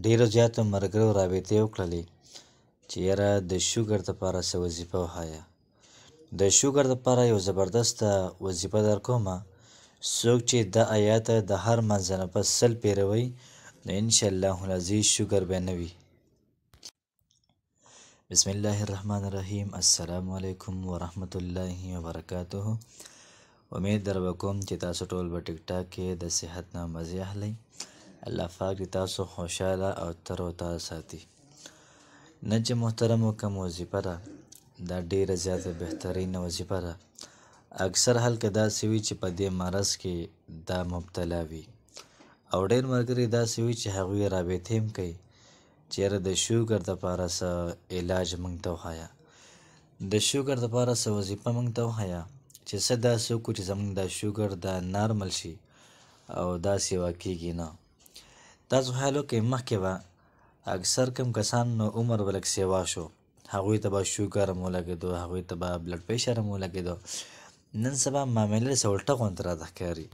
ډېرو زیاتو ملګرو رابطې وکړلې چې یاره د شوګر دپاره څه وظیفه وښایه. د شوګر دپاره یو زبردسته وظیفه در کومه. څوک چې دا آیات د هر منځه نه پس 100 پیروي نو انشاءالله العزیز شوګر به نه وي. بسم الله الرحمن الرحیم. السلام علیکم ورحمت الله وبرکاته. امید در وکوم چې تاسو ټول په ټیک ټاک کې د صحت نه مزې اخلئ. الله پاک دې تاسو خوشحاله او تر او تازه ساتي. نن چې محترمو کوم وظیفه ده دا ډیره زیاته بهترینه وظیفه ده. اکثر خلک داسې وي چې په دې مرض کې دا مبتلا وي او ډېر ملګري داسې وي چې هغوی رابطې هم کوي چې یاره د شوګر دپاره څه علاج موږ ته وښایه، د شوګر دپاره څه وظیفه موږ ته وښایه چې څه داسې وکړو چې زموږ دا شوګر دا نارمل شي او داسې واقعیږي نه. تاسو خیال وکړئ مخکې به اکثر کم کسان نو عمر به لږ سیوا شو، هغوی ته به شوګر هم ولګېدو، هغوی ته به بلډ پریشر هم ولګېدو. نن سبا معاملې څه الټه غوندې راته ښکاري.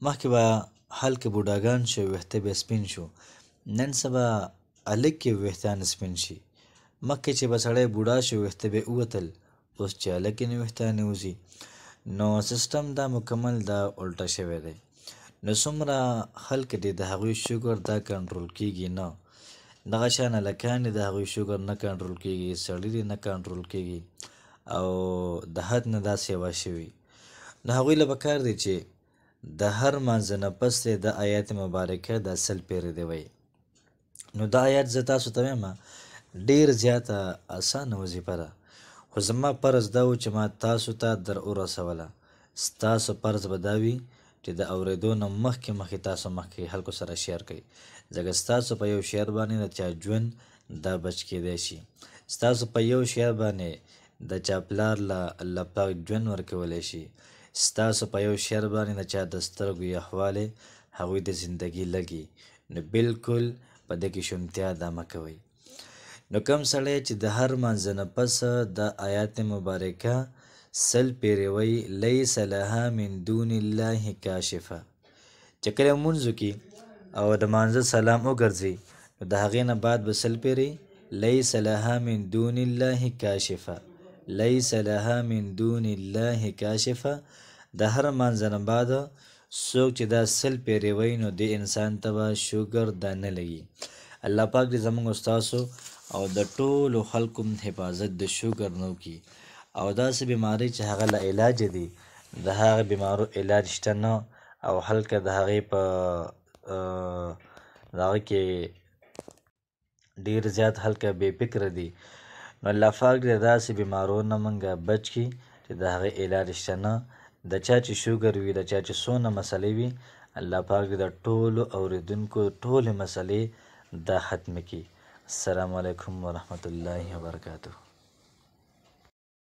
مخکې به هلکې بوډاګان شو ویښته به سپین شو، نن سبا هلکې ویښتان سپین شي. مخکې چې به سړی بوډا شو ویښته به ووتل، اوس چې هلکې نه ویښتان وځي. نو سیسټم دا مکمل دا الټه شوی دی. نو څومره خلک دي د هغوی شوګر دا کنټرول کېږي نه، دغه شان هلکان دي د هغوی شوګر نه کنټرول کېږي، سړي دي نه کنټرول کېږي او د حد نه دا سیوا شوي. نو هغوی له پکار دی چې د هر مانځه نه پس دی د آیات مبارکه دا 100 پیرې دی وایي. نو دا آیات زه تاسو ته وایم ډېر زیاته اسانه وظیفه ده، خو زما فرض دا و چې ما تاسو ته در ورسوله. ستاسو فرض به دا وي چې د اورېدو نه مخکې تاسو مخکې خلکو سره شیر کړئ، ځکه ستاسو په یو شیر باندې د چا ژوند دا بچ کېدی شي. ستاسو په یو شیر باندې د چا پلار له الله پاک ژوند ورکولی شي. ستاسو په یو شیر باندې د چا د سترګو یخوالی هغوی د زندګي لګي. نو بالکل په دې کې شومتیا دا مه کوئ. نو کوم سړی چې د هر منځه نه پس د آیات مبارکه 100 پیرې وایي لیس لها من دون الله کاشفه، چې کله لمونځ وکړي او د مانځه سلام وګرځي نو د هغې نه بعد به 100 پیرې لیس لها من دون الله کاشفه، لیس لها من دون الله کاشفه. د هر مانځه نه بعد څوک چې دا 100 پیرې وایي نو دې انسان ته به شوګر دا نه لګي. الله پاک دې زموږ ستاسو او د ټولو خلکو حفاظت د شوګر نه وکړي او داسې بیمارۍ چې هغه له علاج دي د هغه بیمارو علاج شته نه او خلک د هغې په هغه کې ډېر زیات خلک بې فکره دي. نو الله پاک دې داسې بیمارو نه موږ بچ کړي چې د هغې علاج شته نه. د چا چې شوګر وي، د چا چې څونه مسلې وي، الله پاک دې د ټولو اورېدونکو ټولې مسلې دا ختمې کړي. السلام علیکم ورحمت الله وبرکاته.